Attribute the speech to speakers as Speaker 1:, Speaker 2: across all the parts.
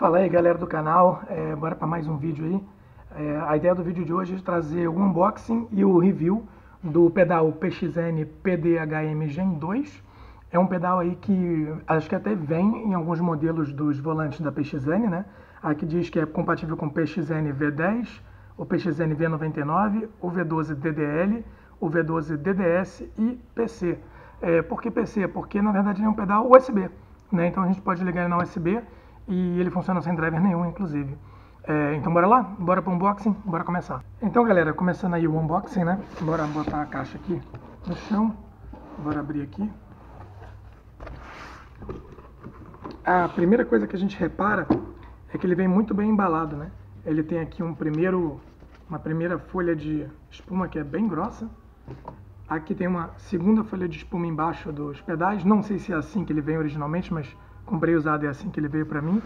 Speaker 1: Fala aí galera do canal, bora para mais um vídeo aí. A ideia do vídeo de hoje é trazer o unboxing e o review do pedal PXN PDHM Gen 2. É um pedal aí que acho que até vem em alguns modelos dos volantes da PXN, né? Aqui diz que é compatível com PXN V10, o PXN V99, o V12 DDL, o V12 DDS e PC. Por que PC? Porque na verdade ele é um pedal USB, né? Então a gente pode ligar ele na USB e ele funciona sem driver nenhum, inclusive. Então bora lá? Bora para o unboxing? Bora começar. Então galera, começando aí o unboxing, né? Bora botar a caixa aqui no chão. Bora abrir aqui. A primeira coisa que a gente repara é que ele vem muito bem embalado, né? Ele tem aqui uma primeira folha de espuma que é bem grossa. Aqui tem uma segunda folha de espuma embaixo dos pedais. Não sei se é assim que ele vem originalmente, mas comprei usado, é assim que ele veio para mim.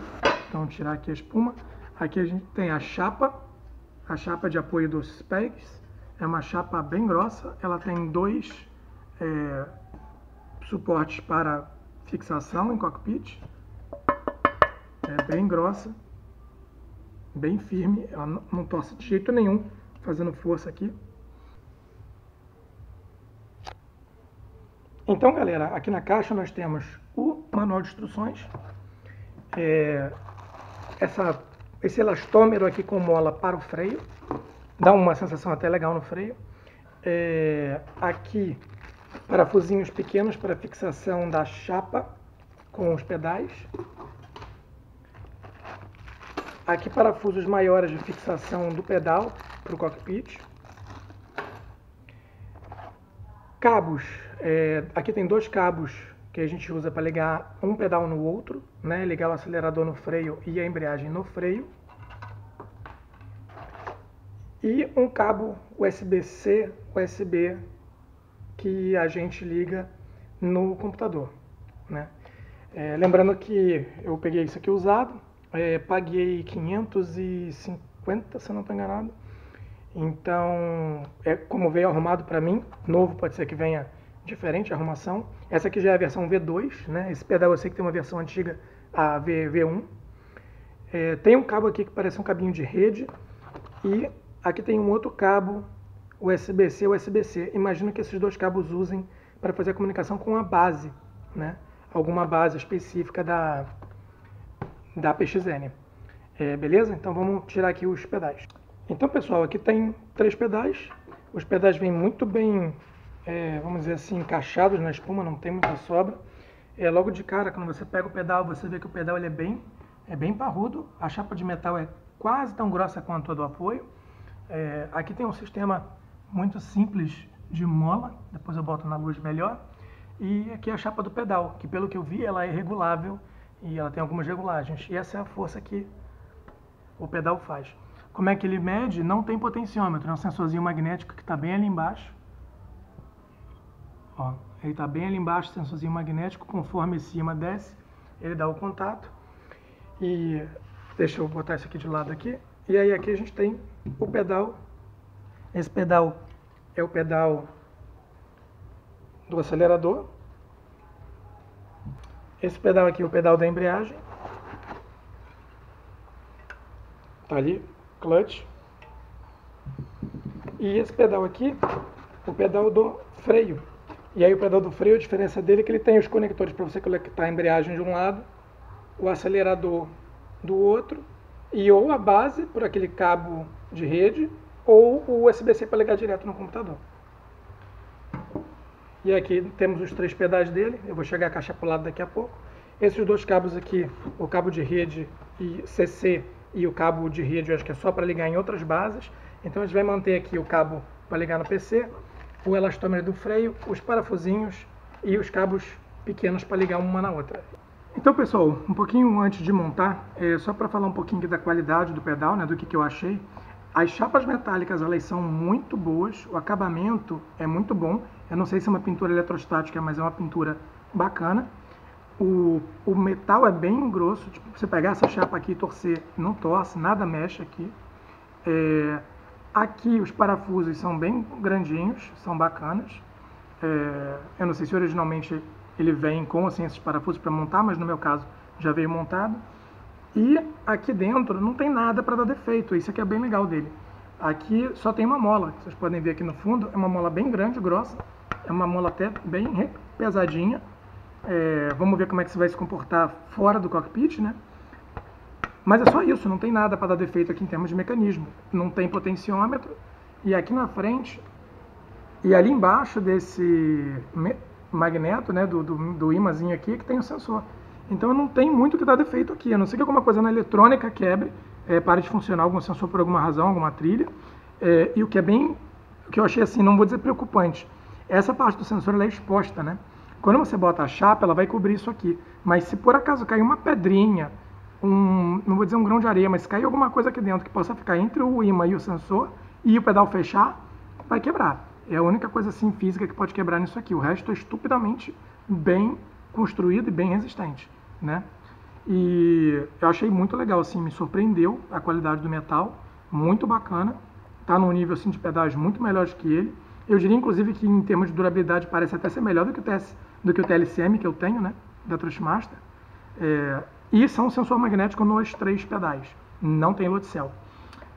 Speaker 1: Então vou tirar aqui a espuma. Aqui a gente tem a chapa de apoio dos pegs. É uma chapa bem grossa. Ela tem dois suportes para fixação em cockpit. É bem grossa, bem firme. Ela não torce de jeito nenhum, fazendo força aqui. Então, galera, aqui na caixa nós temos o manual de instruções, esse elastômero aqui com mola para o freio, dá uma sensação até legal no freio. Aqui, parafusinhos pequenos para fixação da chapa com os pedais. Aqui, parafusos maiores de fixação do pedal para o cockpit. Cabos, aqui tem dois cabos que a gente usa para ligar um pedal no outro, né? Ligar o acelerador no freio e a embreagem no freio. E um cabo USB-C, USB que a gente liga no computador, né? Lembrando que eu peguei isso aqui usado, paguei 550, se eu não estou enganado. Então, como veio arrumado para mim, novo pode ser que venha diferente a arrumação. Essa aqui já é a versão V2, né? Esse pedal eu sei que tem uma versão antiga, a V1. Tem um cabo aqui que parece um cabinho de rede. E aqui tem um outro cabo USB-C, USB-C. Imagino que esses dois cabos usem para fazer a comunicação com a base, né? Alguma base específica da PXN. Beleza? Então vamos tirar aqui os pedais. Então, pessoal, aqui tem 3 pedais. Os pedais vêm muito bem, vamos dizer assim, encaixados na espuma, não tem muita sobra. Logo de cara, quando você pega o pedal, você vê que o pedal ele é bem parrudo. A chapa de metal é quase tão grossa quanto a do apoio. Aqui tem um sistema muito simples de mola, depois eu boto na luz melhor. E aqui a chapa do pedal, que pelo que eu vi, ela é regulável e ela tem algumas regulagens. E essa é a força que o pedal faz. Como é que ele mede? Não tem potenciômetro, é um sensorzinho magnético que está bem ali embaixo. Ó, ele está bem ali embaixo, sensorzinho magnético, conforme cima desce, ele dá o contato. E deixa eu botar isso aqui de lado aqui. E aí aqui a gente tem o pedal. Esse pedal é o pedal do acelerador. Esse pedal aqui é o pedal da embreagem. Tá ali. Clutch. E esse pedal aqui, o pedal do freio. E aí o pedal do freio, a diferença dele é que ele tem os conectores para você conectar a embreagem de um lado, o acelerador do outro, e ou a base por aquele cabo de rede, ou o USB-C para ligar direto no computador. E aqui temos os 3 pedais dele, eu vou chegar a caixa para o lado daqui a pouco. Esses 2 cabos aqui, o cabo de rede e CC, e o cabo de rede eu acho que é só para ligar em outras bases. Então a gente vai manter aqui o cabo para ligar no PC, o elastômero do freio, os parafusinhos e os cabos pequenos para ligar uma na outra. Então, pessoal, um pouquinho antes de montar, só para falar um pouquinho da qualidade do pedal, né, do que eu achei. As chapas metálicas, elas são muito boas, o acabamento é muito bom. Eu não sei se é uma pintura eletrostática, mas é uma pintura bacana. O metal é bem grosso, tipo, você pegar essa chapa aqui e torcer, não torce, nada mexe aqui. Aqui os parafusos são bem grandinhos, são bacanas. Eu não sei se originalmente ele vem com assim, esses parafusos para montar, mas no meu caso já veio montado. E aqui dentro não tem nada para dar defeito, isso aqui é bem legal dele. Aqui só tem uma mola, vocês podem ver aqui no fundo, é uma mola bem grande, grossa, é uma mola até bem pesadinha. Vamos ver como é que você vai se comportar fora do cockpit, né? Mas é só isso, não tem nada para dar defeito aqui em termos de mecanismo. Não tem potenciômetro, e aqui na frente, e ali embaixo desse magneto, né, do ímãzinho aqui, que tem o sensor. Então não tem muito que dar defeito aqui, a não ser que alguma coisa na eletrônica quebre, pare de funcionar algum sensor por alguma razão, alguma trilha. E o que eu achei assim, não vou dizer preocupante, essa parte do sensor ela é exposta, né? Quando você bota a chapa, ela vai cobrir isso aqui. Mas se por acaso cair uma pedrinha, não vou dizer um grão de areia, mas se cair alguma coisa aqui dentro que possa ficar entre o ímã e o sensor e o pedal fechar, vai quebrar. É a única coisa assim física que pode quebrar nisso aqui. O resto é estupidamente bem construído e bem resistente, né? E eu achei muito legal, assim, me surpreendeu a qualidade do metal, muito bacana. Tá num nível assim de pedais muito melhores que ele. Eu diria inclusive que em termos de durabilidade parece até ser melhor do que o TLCM que eu tenho, né, da Trustmaster. E são sensor magnético nos 3 pedais, não tem load cell.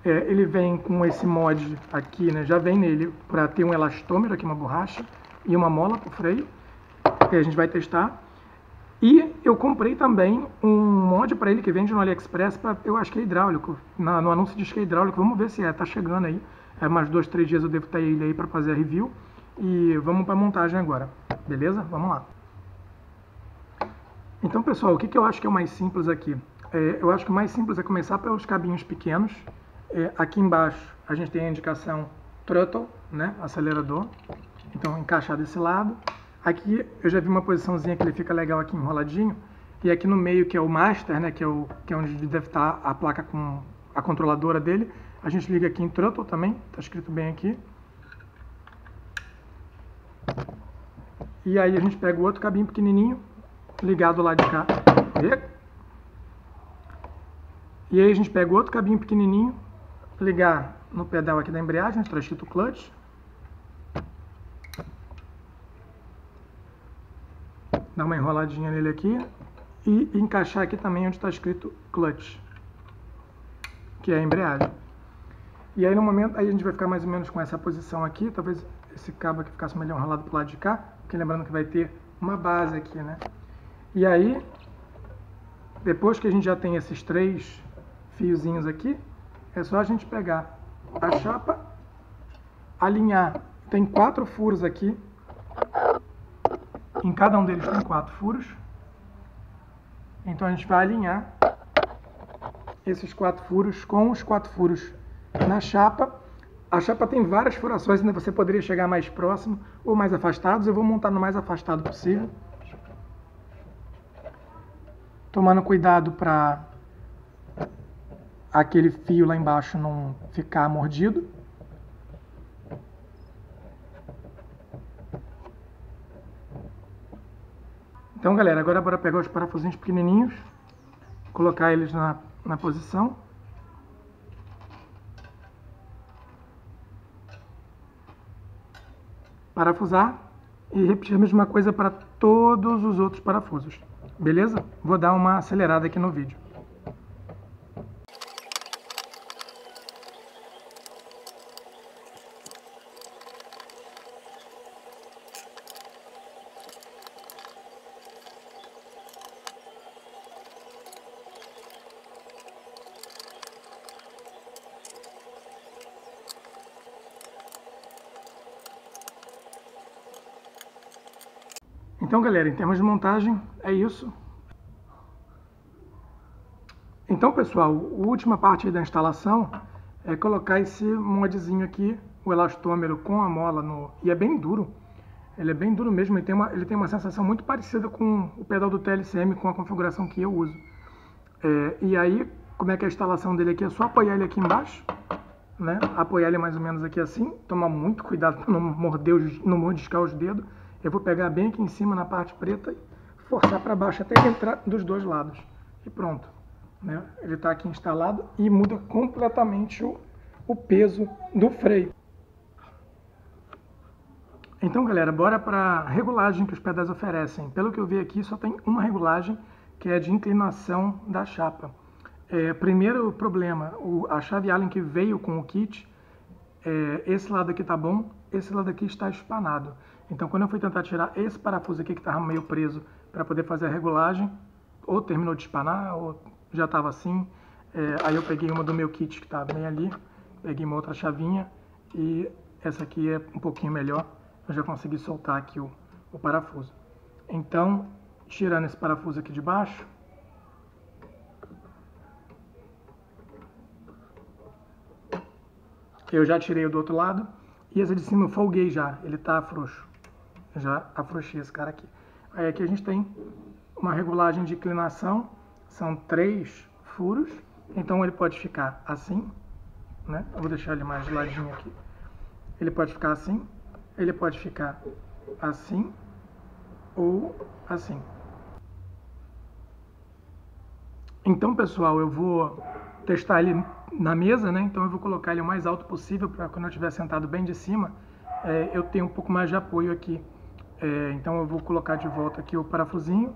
Speaker 1: Ele vem com esse mod aqui, né, já vem nele para ter um elastômero aqui, uma borracha, e uma mola para o freio, que a gente vai testar. E eu comprei também um mod para ele que vende no AliExpress, eu acho que é hidráulico, no anúncio diz que é hidráulico, vamos ver se tá chegando aí. Mais 2, 3 dias eu devo ter ele aí para fazer a review. E vamos para a montagem agora, beleza? Vamos lá. Então, pessoal, o que eu acho que é o mais simples aqui? Eu acho que o mais simples é começar pelos cabinhos pequenos. Aqui embaixo a gente tem a indicação throttle, né, acelerador. Então, encaixar desse lado. Aqui eu já vi uma posiçãozinha que ele fica legal aqui enroladinho. E aqui no meio, que é o master, né, que é onde deve estar a placa com a controladora dele, a gente liga aqui em throttle também, está escrito bem aqui. E aí a gente pega o outro cabinho pequenininho, ligado lá de cá. E aí a gente pega o outro cabinho pequenininho, ligar no pedal aqui da embreagem, está escrito clutch. Dar uma enroladinha nele aqui e encaixar aqui também onde está escrito clutch, que é a embreagem. E aí no momento, aí a gente vai ficar mais ou menos com essa posição aqui, talvez esse cabo aqui ficasse melhor enrolado pro lado de cá, porque lembrando que vai ter uma base aqui, né? E aí, depois que a gente já tem esses 3 fiozinhos aqui, é só a gente pegar a chapa, alinhar, tem 4 furos aqui, em cada um deles tem 4 furos, então a gente vai alinhar esses 4 furos com os 4 furos na chapa. A chapa tem várias furações, ainda você poderia chegar mais próximo ou mais afastados. Eu vou montar no mais afastado possível, tomando cuidado para aquele fio lá embaixo não ficar mordido. Então, galera, agora bora pegar os parafusinhos pequenininhos, colocar eles na posição. Parafusar e repetir a mesma coisa para todos os outros parafusos, beleza? Vou dar uma acelerada aqui no vídeo. Então, galera, em termos de montagem, é isso. Então, pessoal, a última parte da instalação é colocar esse modzinho aqui, o elastômero com a mola e é bem duro. Ele é bem duro mesmo, ele tem uma sensação muito parecida com o pedal do TLCM, com a configuração que eu uso. E aí, como é que é a instalação dele aqui? É só apoiar ele aqui embaixo, né? Apoiar ele mais ou menos aqui assim, tomar muito cuidado para não mordiscar os dedos. Eu vou pegar bem aqui em cima na parte preta e forçar para baixo até ele entrar dos dois lados. E pronto, né? Ele está aqui instalado e muda completamente o peso do freio. Então, galera, bora para a regulagem que os pedais oferecem. Pelo que eu vi aqui, só tem uma regulagem, que é de inclinação da chapa. Primeiro problema, a chave Allen que veio com o kit, esse lado aqui tá bom, esse lado aqui está espanado. Então quando eu fui tentar tirar esse parafuso aqui que estava meio preso para poder fazer a regulagem, ou terminou de espanar, ou já estava assim. Aí eu peguei uma do meu kit que estava bem ali, peguei uma outra chavinha e essa aqui é um pouquinho melhor, eu já consegui soltar aqui o parafuso. Então, tirando esse parafuso aqui de baixo, eu já tirei o do outro lado, e esse de cima eu folguei já, ele tá frouxo. Já afrouxei esse cara aqui. Aí aqui a gente tem uma regulagem de inclinação, são 3 furos, então ele pode ficar assim, né? Eu vou deixar ele mais de ladinho aqui. Ele pode ficar assim, ele pode ficar assim, ou assim. Então, pessoal, eu vou testar ele na mesa, né? Então eu vou colocar ele o mais alto possível para quando eu estiver sentado bem de cima, eu tenho um pouco mais de apoio aqui. Então eu vou colocar de volta aqui o parafusinho.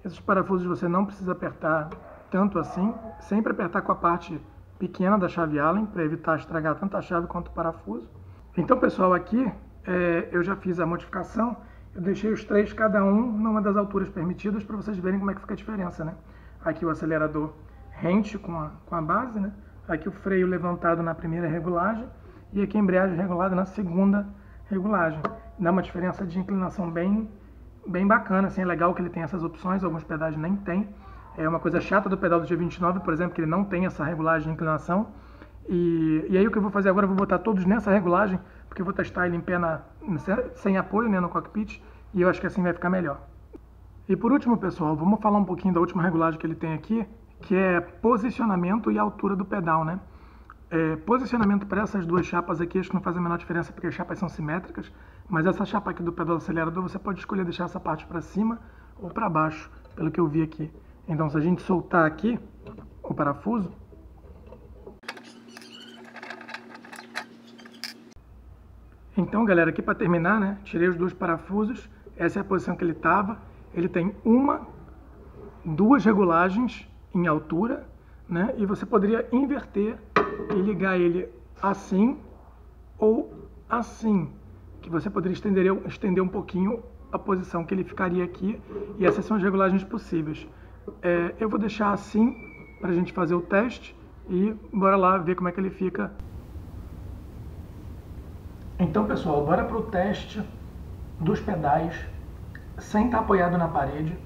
Speaker 1: Esses parafusos você não precisa apertar tanto assim, sempre apertar com a parte pequena da chave Allen para evitar estragar tanto a chave quanto o parafuso. Então, pessoal, aqui eu já fiz a modificação, eu deixei os 3 cada um numa das alturas permitidas para vocês verem como é que fica a diferença, né? Aqui o acelerador rente com a base, né? Aqui o freio levantado na primeira regulagem e aqui a embreagem regulada na segunda regulagem. Dá uma diferença de inclinação bem bacana, assim, é legal que ele tem essas opções, alguns pedais nem tem. É uma coisa chata do pedal do G29, por exemplo, que ele não tem essa regulagem de inclinação. E aí o que eu vou fazer agora, eu vou botar todos nessa regulagem, porque eu vou testar ele em pé sem apoio, né, no cockpit, e eu acho que assim vai ficar melhor. E por último, pessoal, vamos falar um pouquinho da última regulagem que ele tem aqui, que é posicionamento e altura do pedal, né? Posicionamento para essas duas chapas aqui, acho que não faz a menor diferença porque as chapas são simétricas, mas essa chapa aqui do pedal do acelerador, você pode escolher deixar essa parte para cima ou para baixo, pelo que eu vi aqui. Então, se a gente soltar aqui o parafuso, então, galera, aqui para terminar, né, tirei os 2 parafusos, essa é a posição que ele estava. Ele tem 2 regulagens em altura, né, e você poderia inverter e ligar ele assim ou assim, que você poderia estender um pouquinho a posição que ele ficaria aqui, e essas são as regulagens possíveis. Eu vou deixar assim para a gente fazer o teste e bora lá ver como é que ele fica. Então, pessoal, bora para o teste dos pedais sem estar apoiado na parede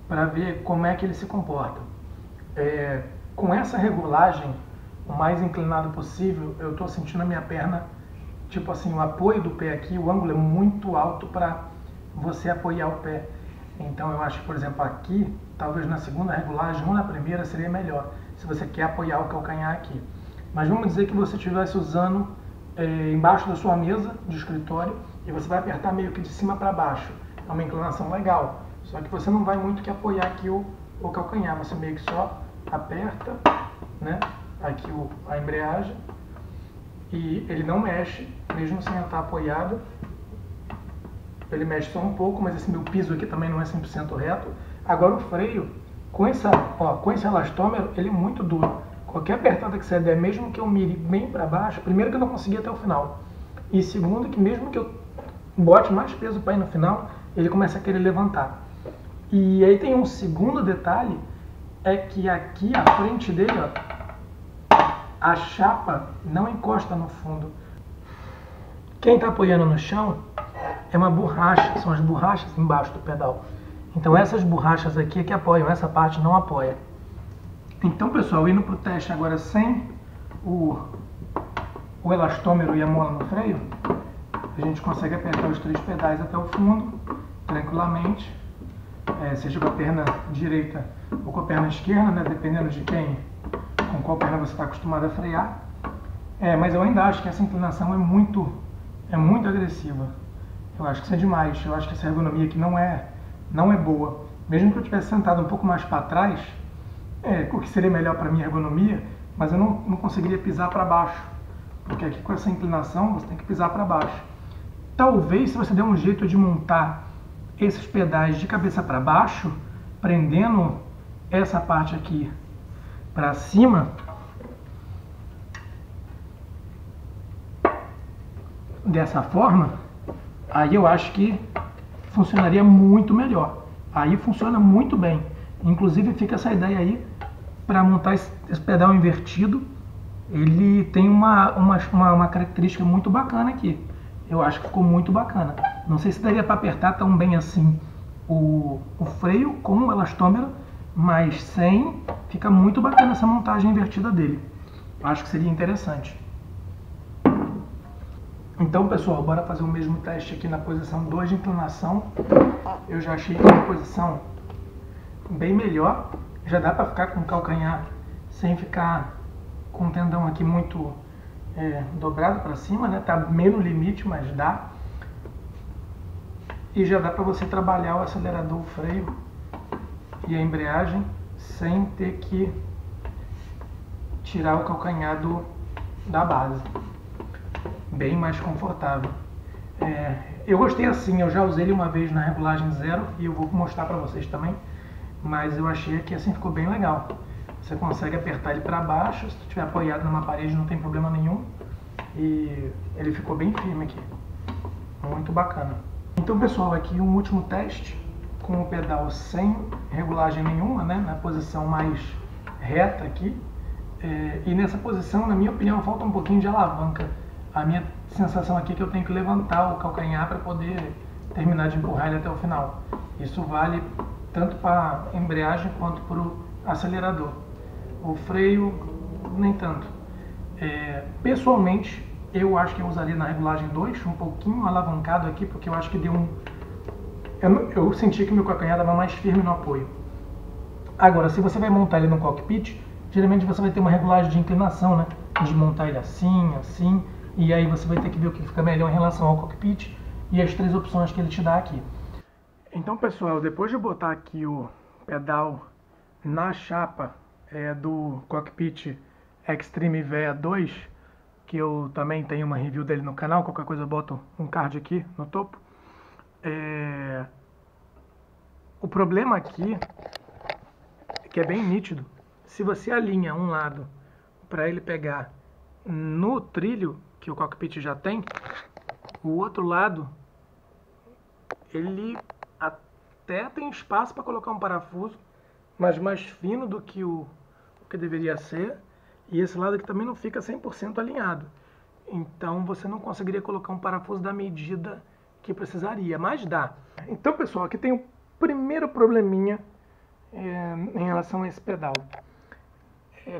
Speaker 1: para ver como é que ele se comporta. Com essa regulagem, o mais inclinado possível, eu estou sentindo a minha perna, tipo assim, o apoio do pé aqui, o ângulo é muito alto para você apoiar o pé. Então eu acho que, por exemplo, aqui, talvez na segunda regulagem ou na primeira seria melhor, se você quer apoiar o calcanhar aqui. Mas vamos dizer que você estivesse usando embaixo da sua mesa de escritório e você vai apertar meio que de cima para baixo. É uma inclinação legal, só que você não vai muito que apoiar aqui o calcanhar, você meio que só aperta, né, aqui a embreagem e ele não mexe, mesmo sem estar apoiado. Ele mexe só um pouco, mas esse meu piso aqui também não é 100% reto. Agora o freio, com esse elastômero, ele é muito duro. Qualquer apertada que você der, mesmo que eu mire bem para baixo, primeiro que eu não consegui até o final. E segundo que mesmo que eu bote mais peso para ir no final, ele começa a querer levantar. E aí tem um segundo detalhe, é que aqui à frente dele, ó, a chapa não encosta no fundo. Quem está apoiando no chão é uma borracha, são as borrachas embaixo do pedal. Então essas borrachas aqui é que apoiam, essa parte não apoia. Então, pessoal, indo para o teste agora sem o elastômero e a mola no freio, a gente consegue apertar os 3 pedais até o fundo, tranquilamente, seja com a perna direita ou com a perna esquerda, né, dependendo de com qual perna você está acostumado a frear. Mas eu ainda acho que essa inclinação é muito agressiva. Eu acho que isso é demais, eu acho que essa ergonomia aqui não é boa. Mesmo que eu tivesse sentado um pouco mais para trás, o que seria melhor para minha ergonomia, mas eu não conseguiria pisar para baixo porque aqui com essa inclinação você tem que pisar para baixo. Talvez se você der um jeito de montar esses pedais de cabeça para baixo, prendendo essa parte aqui para cima, dessa forma, aí eu acho que funcionaria muito melhor. Aí funciona muito bem. Inclusive fica essa ideia aí para montar esse pedal invertido. Ele tem uma característica muito bacana aqui. Eu acho que ficou muito bacana. Não sei se daria para apertar tão bem assim o freio com o elastômero, mas sem, fica muito bacana essa montagem invertida dele. Acho que seria interessante. Então, pessoal, bora fazer o mesmo teste aqui na posição 2 de inclinação. Eu já achei que é uma posição bem melhor. Já dá para ficar com o calcanhar sem ficar com o tendão aqui muito dobrado para cima, né? Tá bem no limite, mas dá. E já dá para você trabalhar o acelerador, o freio e a embreagem sem ter que tirar o calcanhar da base. Bem mais confortável. Eu gostei assim, eu já usei ele uma vez na regulagem 0 e eu vou mostrar para vocês também, mas eu achei que assim ficou bem legal. Você consegue apertar ele para baixo, se estiver apoiado numa parede não tem problema nenhum, e ele ficou bem firme aqui, muito bacana. Então, pessoal, aqui um último teste com o pedal sem regulagem nenhuma, né, na posição mais reta aqui, e nessa posição, na minha opinião, falta um pouquinho de alavanca. A minha sensação aqui é que eu tenho que levantar o calcanhar para poder terminar de empurrar ele até o final. Isso vale tanto para a embreagem quanto para o acelerador. O freio, nem tanto. Pessoalmente, eu acho que eu usaria na regulagem 2, um pouquinho alavancado aqui, porque eu acho que deu um... Eu senti que meu calcanhar estava mais firme no apoio. Agora, se você vai montar ele no cockpit, geralmente você vai ter uma regulagem de inclinação, né? De montar ele assim, assim, e aí você vai ter que ver o que fica melhor em relação ao cockpit e as 3 opções que ele te dá aqui. Então, pessoal, depois de botar aqui o pedal na chapa do cockpit Extreme VE2, que eu também tenho uma review dele no canal, qualquer coisa eu boto um card aqui no topo. O problema aqui é que é bem nítido. Se você alinha um lado para ele pegar no trilho que o cockpit já tem, o outro lado ele até tem espaço para colocar um parafuso, mas mais fino do que o que deveria ser, e esse lado aqui também não fica 100% alinhado. Então você não conseguiria colocar um parafuso da medida que precisaria, mas dá. Então, pessoal, aqui tem o primeiro probleminha em relação a esse pedal.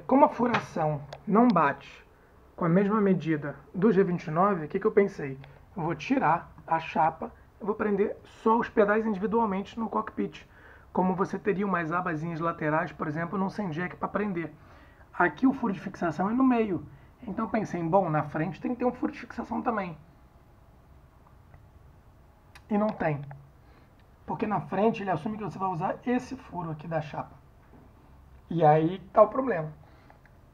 Speaker 1: Como a furação não bate com a mesma medida do G29, o que eu pensei? Eu vou tirar a chapa, eu vou prender só os pedais individualmente no cockpit, como você teria umas abazinhas laterais, por exemplo, no Senjack para prender. Aqui o furo de fixação é no meio, então eu pensei, bom, na frente tem que ter um furo de fixação também. E não tem, porque na frente ele assume que você vai usar esse furo aqui da chapa. E aí tá o problema.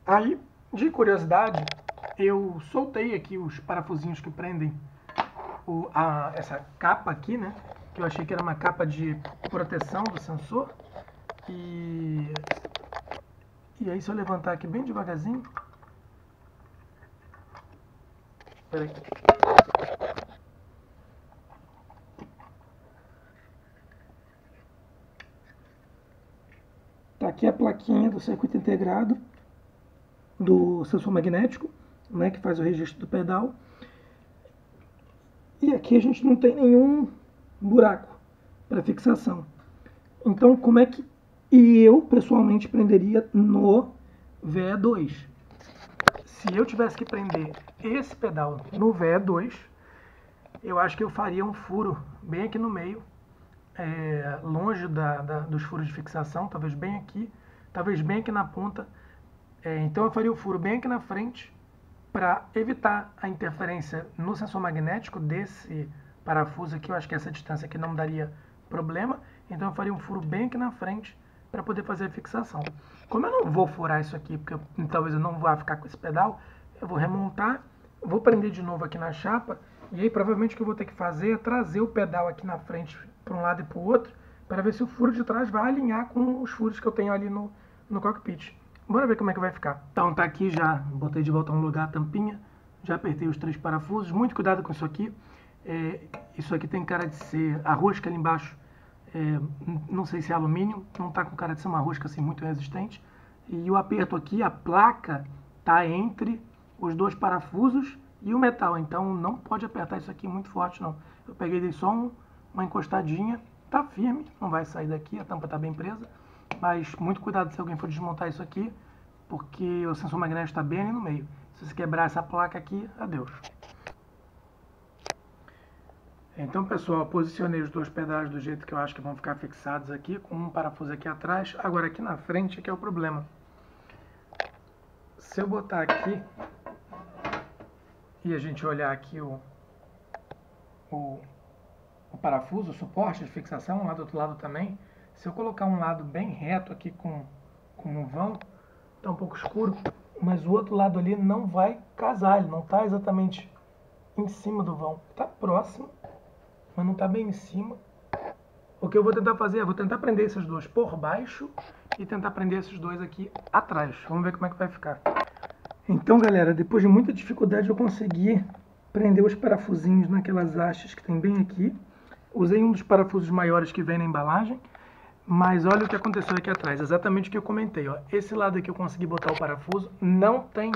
Speaker 1: Aí, de curiosidade, eu soltei aqui os parafusinhos que prendem essa capa aqui, né? Que eu achei que era uma capa de proteção do sensor. E aí, se eu levantar aqui bem devagarzinho... Peraí. Tá aqui a plaquinha do circuito integrado do sensor magnético, né, que faz o registro do pedal. E aqui a gente não tem nenhum buraco para fixação. Então, como é que eu pessoalmente prenderia no VE2? Se eu tivesse que prender esse pedal no VE2, eu acho que eu faria um furo bem aqui no meio, longe dos furos de fixação, talvez bem aqui na ponta. Então eu faria o furo bem aqui na frente para evitar a interferência no sensor magnético desse parafuso aqui. Eu acho que essa distância aqui não daria problema, então eu faria um furo bem aqui na frente para poder fazer a fixação. Como eu não vou furar isso aqui, porque talvez eu não vá ficar com esse pedal, eu vou remontar vou prender de novo aqui na chapa, e aí provavelmente o que eu vou ter que fazer é trazer o pedal aqui na frente para um lado e para o outro, para ver se o furo de trás vai alinhar com os furos que eu tenho ali no cockpit. Bora ver como é que vai ficar. Então tá aqui já, botei de volta no lugar a tampinha, já apertei os 3 parafusos, muito cuidado com isso aqui. Isso aqui tem cara de ser, a rosca ali embaixo, não sei se é alumínio, não tá com cara de ser uma rosca assim muito resistente. E o aperto aqui, a placa tá entre os 2 parafusos e o metal, então não pode apertar isso aqui muito forte não. Eu peguei, dei só uma encostadinha, tá firme, não vai sair daqui, a tampa tá bem presa, mas muito cuidado se alguém for desmontar isso aqui, porque o sensor magnético está bem ali no meio. Se você quebrar essa placa aqui, adeus. Então, pessoal, posicionei os 2 pedais do jeito que eu acho que vão ficar fixados aqui, com um parafuso aqui atrás. Agora aqui na frente é que é o problema. Se eu botar aqui e a gente olhar aqui o parafuso, o suporte de fixação, lá do outro lado também, se eu colocar um lado bem reto aqui com o vão, está um pouco escuro, mas o outro lado ali não vai casar, ele não está exatamente em cima do vão. Está próximo, mas não está bem em cima. O que eu vou tentar fazer, eu vou tentar prender esses 2 por baixo e tentar prender esses 2 aqui atrás. Vamos ver como é que vai ficar. Então, galera, depois de muita dificuldade eu consegui prender os parafusinhos naquelas hastes que tem bem aqui. Usei um dos parafusos maiores que vem na embalagem, mas olha o que aconteceu aqui atrás, exatamente o que eu comentei. Ó. Esse lado aqui eu consegui botar o parafuso, não tem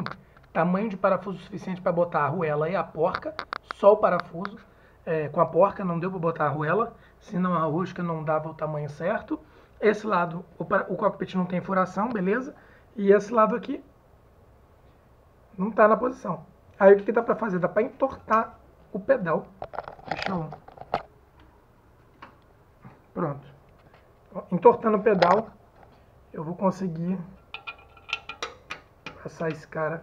Speaker 1: tamanho de parafuso suficiente para botar a arruela e a porca, só o parafuso. Com a porca não deu para botar a arruela, senão a rosca não dava o tamanho certo. Esse lado, o cockpit não tem furação, beleza? E esse lado aqui não está na posição. Aí o que dá para fazer? Dá para entortar o pedal. Deixa eu... Pronto. Entortando o pedal, eu vou conseguir passar esse cara,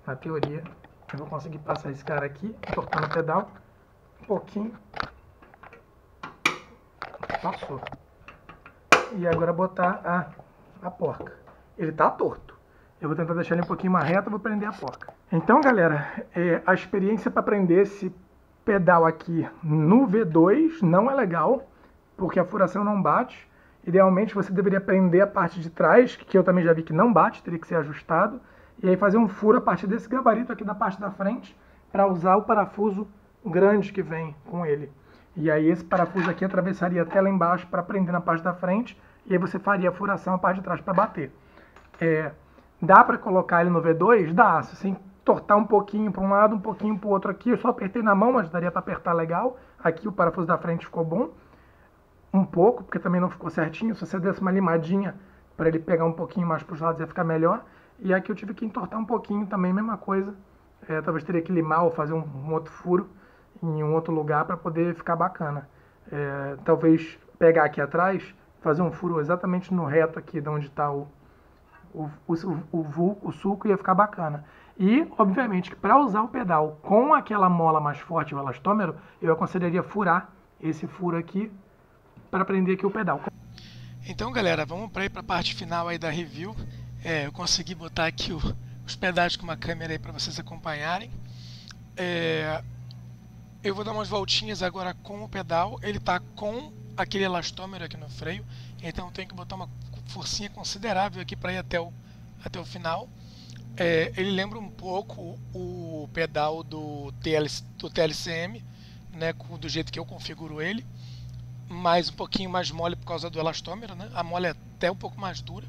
Speaker 1: na teoria, eu vou conseguir passar esse cara aqui, entortando o pedal, um pouquinho, passou. E agora botar a porca. Ele tá torto. Eu vou tentar deixar ele um pouquinho mais reto, vou prender a porca. Então, galera, a experiência para prender esse pedal aqui no V2 não é legal, porque a furação não bate. Idealmente você deveria prender a parte de trás, que eu também já vi que não bate, teria que ser ajustado, e aí fazer um furo a partir desse gabarito aqui da parte da frente, para usar o parafuso grande que vem com ele. E aí esse parafuso aqui atravessaria até lá embaixo para prender na parte da frente, e aí você faria a furação a parte de trás para bater. Dá para colocar ele no V2? Dá, se você entortar um pouquinho para um lado, um pouquinho para o outro aqui, eu só apertei na mão, mas daria para apertar legal. Aqui o parafuso da frente ficou bom, um pouco, porque também não ficou certinho. Se você desse uma limadinha para ele pegar um pouquinho mais para os lados, ia ficar melhor. E aqui eu tive que entortar um pouquinho também, mesma coisa. Talvez teria que limar ou fazer um outro furo em um outro lugar para poder ficar bacana. Talvez pegar aqui atrás, fazer um furo exatamente no reto aqui de onde está o sulco, ia ficar bacana. E, obviamente, que para usar o pedal com aquela mola mais forte, o elastômero, eu aconselharia furar esse furo aqui para prender aqui o pedal. Então, galera, vamos para a parte final aí da review. Eu consegui botar aqui os pedais com uma câmera aí para vocês acompanharem. Eu vou dar umas voltinhas agora com o pedal. Ele está com aquele elastômero aqui no freio, então eu tenho que botar uma forcinha considerável aqui para ir até o final. Ele lembra um pouco o pedal do TLCM, né, do jeito que eu configuro ele, mas um pouquinho mais mole por causa do elastômero, né? A mole é até um pouco mais dura.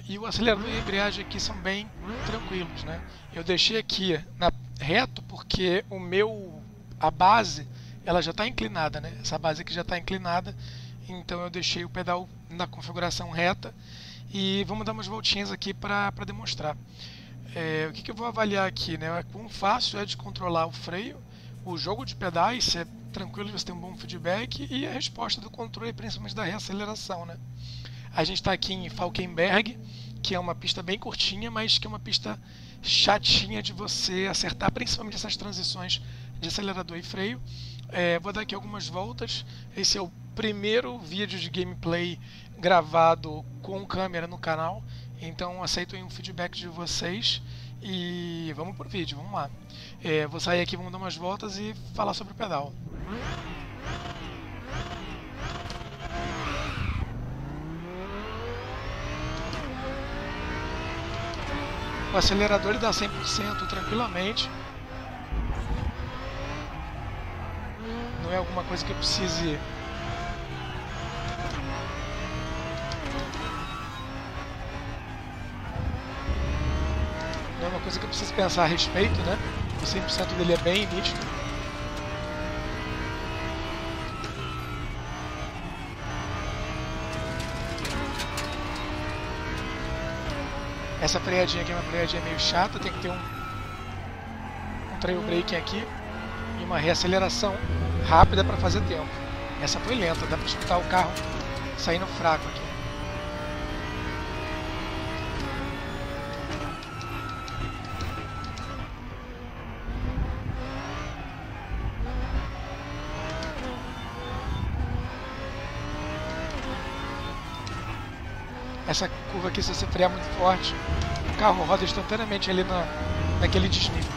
Speaker 1: E o acelerador e a embreagem aqui são bem tranquilos, né? Eu deixei aqui reto porque a base ela já está inclinada, né? Essa base aqui já está inclinada, então eu deixei o pedal na configuração reta. E vamos dar umas voltinhas aqui para demonstrar. O que eu vou avaliar aqui, né? Quão fácil é de controlar o freio, o jogo de pedais, é tranquilo, você tem um bom feedback, e a resposta do controle, principalmente da reaceleração, né? A gente está aqui em Falkenberg, que é uma pista bem curtinha, mas que é uma pista chatinha de você acertar, principalmente essas transições de acelerador e freio. Vou dar aqui algumas voltas. Esse é o primeiro vídeo de gameplay gravado com câmera no canal, Então aceito aí um feedback de vocês e vamos pro vídeo, vamos lá. Vou sair aqui, vamos dar umas voltas e falar sobre o pedal. O acelerador ele dá 100% tranquilamente. Não é alguma coisa que eu precise pensar a respeito, né? O 100% dele é bem nítido. Essa freadinha aqui é uma freadinha meio chata, tem que ter um trail braking aqui e uma reaceleração rápida para fazer tempo. Essa foi lenta, dá para escutar o carro saindo fraco aqui. Essa curva aqui, se você frear muito forte, o carro roda instantaneamente ali naquele desnível.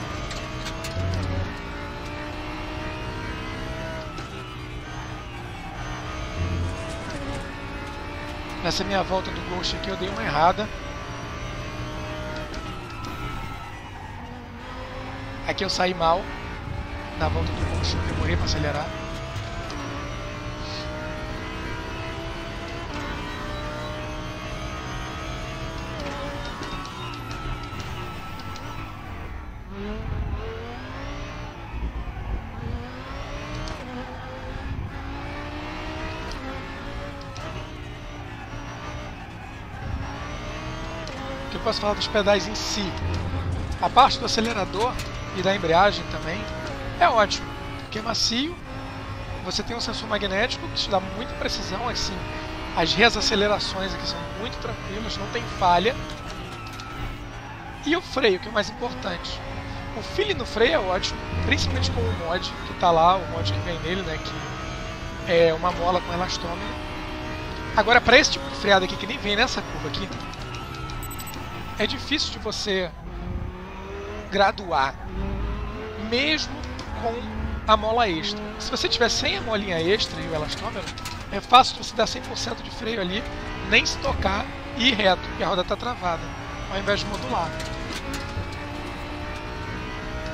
Speaker 1: Nessa minha volta do Ghost aqui eu dei uma errada. Aqui eu saí mal na volta do Ghost, eu demorei para acelerar. Eu posso falar dos pedais em si. A parte do acelerador e da embreagem também é ótimo, porque é macio, você tem um sensor magnético que te dá muita precisão, assim, as reacelerações aqui são muito tranquilas, não tem falha. E o freio, que é o mais importante. O feeling no freio é ótimo, principalmente com o mod que está lá, o mod que vem nele, né, que é uma mola com elastômero. Agora, para esse tipo de freada aqui, que nem vem nessa curva aqui, é difícil de você graduar, mesmo com a mola extra. Se você tiver sem a molinha extra e o elastômero, é fácil de você dar 100% de freio ali, nem se tocar e ir reto, porque a roda está travada, ao invés de modular.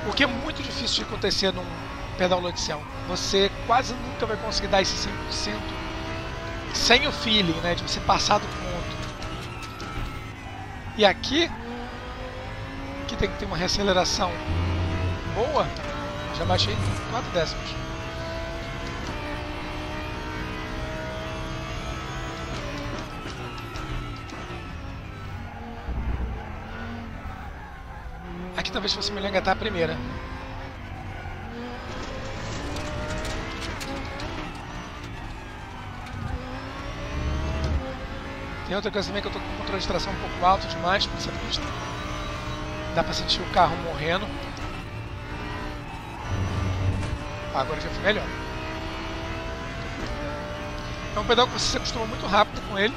Speaker 1: O que é muito difícil de acontecer num pedal Logiciel. Você quase nunca vai conseguir dar esse 100% sem o feeling, né, de você passar do ponto. E aqui, que tem que ter uma reaceleração boa, já baixei 4 décimos. Aqui talvez fosse melhor engatar a primeira. Tem outra coisa também que eu estou com o controle de tração um pouco alto demais para essa pista. Dá para sentir o carro morrendo. Agora já foi melhor. É um pedal que você se acostuma muito rápido com ele.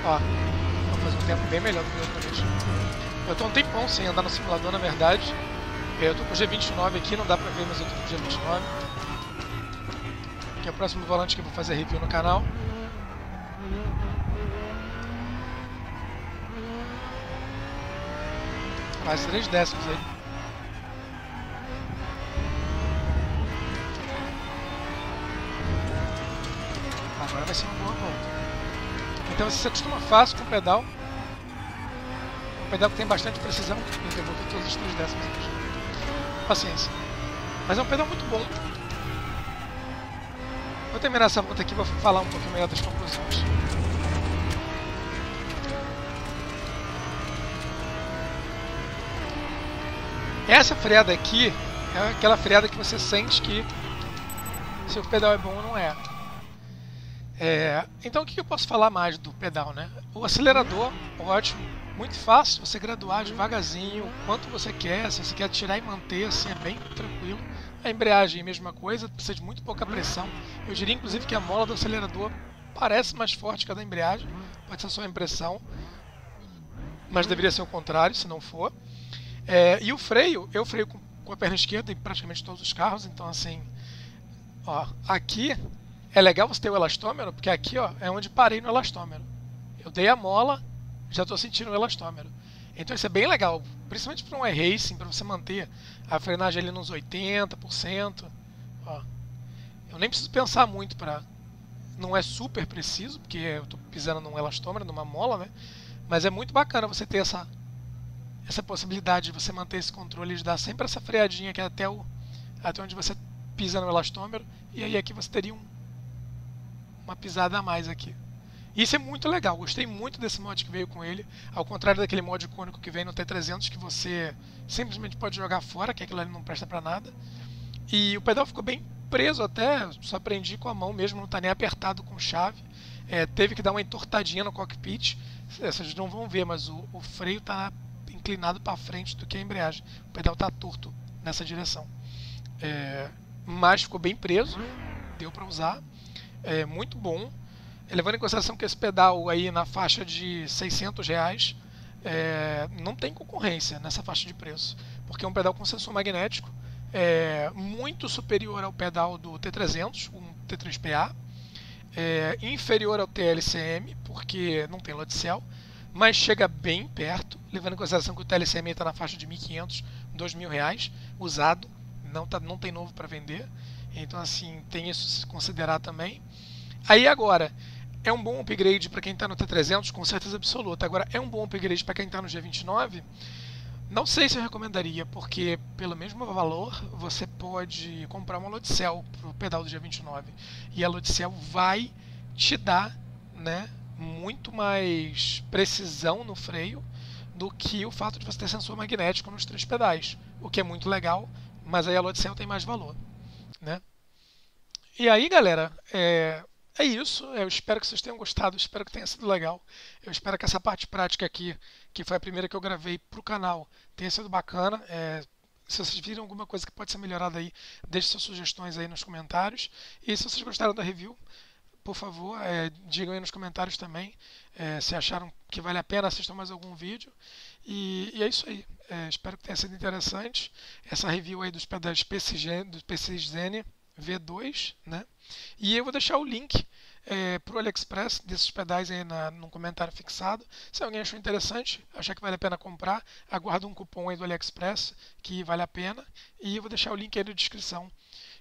Speaker 1: Ó, vou fazer um tempo bem melhor do que a outra vez. Eu estou um tempão sem andar no simulador, na verdade. Eu estou com o G29 aqui, não dá para ver, mas eu estou com o G29. Que é o próximo volante que eu vou fazer review no canal. Quase 3 décimos aí. Agora vai ser uma boa volta. Então você se acostuma fácil com o pedal. Um pedal que tem bastante precisão. Eu devolvi todos os 3 décimos. Paciência. Mas é um pedal muito bom. Vou terminar essa volta aqui e vou falar um pouquinho melhor das conclusões. Essa freada aqui é aquela freada que você sente que se o pedal é bom ou não é. Então o que eu posso falar mais do pedal, né? O acelerador, ótimo, muito fácil você graduar devagarzinho, quanto você quer, se você quer tirar e manter, assim, é bem tranquilo. A embreagem, mesma coisa, precisa de muito pouca pressão. Eu diria inclusive que a mola do acelerador parece mais forte que a da embreagem, pode ser só uma impressão, mas deveria ser o contrário, se não for. E o freio, eu freio com a perna esquerda em praticamente todos os carros, então assim, ó, aqui é legal você ter o elastômero, porque aqui, ó, é onde parei no elastômero. Eu dei a mola, já estou sentindo o elastômero. Então isso é bem legal, principalmente para um e-racing, para você manter a frenagem ali nos 80%. Ó, eu nem preciso pensar muito para... Não é super preciso, porque eu estou pisando num elastômero, numa mola, né? Mas é muito bacana você ter essa possibilidade de você manter esse controle, de dar sempre essa freadinha que é até onde você pisa no elastômero, e aí aqui você teria uma pisada a mais aqui. Isso é muito legal, gostei muito desse mod que veio com ele, ao contrário daquele mod icônico que vem no T300, que você simplesmente pode jogar fora, que aquilo ali não presta pra nada. E o pedal ficou bem preso até, só prendi com a mão mesmo, não tá nem apertado com chave. Teve que dar uma entortadinha no cockpit, vocês não vão ver, mas o freio tá inclinado para frente do que a embreagem. O pedal tá torto nessa direção. Mas ficou bem preso, deu para usar, muito bom. Levando em consideração que esse pedal aí na faixa de R$600, não tem concorrência nessa faixa de preço, porque é um pedal com sensor magnético, muito superior ao pedal do T300, um T3PA, inferior ao TLCM, porque não tem load cell, mas chega bem perto, levando em consideração que o TLCM está na faixa de R$1.500, R$2.000, usado, não tem novo para vender, então assim, tem isso a se considerar também. Aí agora, é um bom upgrade para quem está no T300, com certeza absoluta. Agora, é um bom upgrade para quem está no G29? Não sei se eu recomendaria, porque pelo mesmo valor você pode comprar uma load cell para o pedal do G29. E a load cell vai te dar, né, muito mais precisão no freio do que o fato de você ter sensor magnético nos 3 pedais. O que é muito legal, mas aí a load cell tem mais valor, né? E aí, galera, é isso, eu espero que vocês tenham gostado, espero que tenha sido legal. Eu espero que essa parte prática aqui, que foi a primeira que eu gravei para o canal, tenha sido bacana. Se vocês viram alguma coisa que pode ser melhorada aí, deixe suas sugestões aí nos comentários. E se vocês gostaram da review, por favor, digam aí nos comentários também se acharam que vale a pena, assistam mais algum vídeo. E é isso aí, espero que tenha sido interessante essa review aí dos pedais do PCXN V2, né? E eu vou deixar o link para o AliExpress desses pedais aí no comentário fixado. Se alguém achou interessante, achar que vale a pena comprar, aguarda um cupom aí do AliExpress que vale a pena. E eu vou deixar o link aí na descrição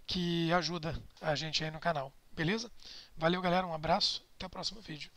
Speaker 1: que ajuda a gente aí no canal, beleza? Valeu, galera, um abraço, até o próximo vídeo.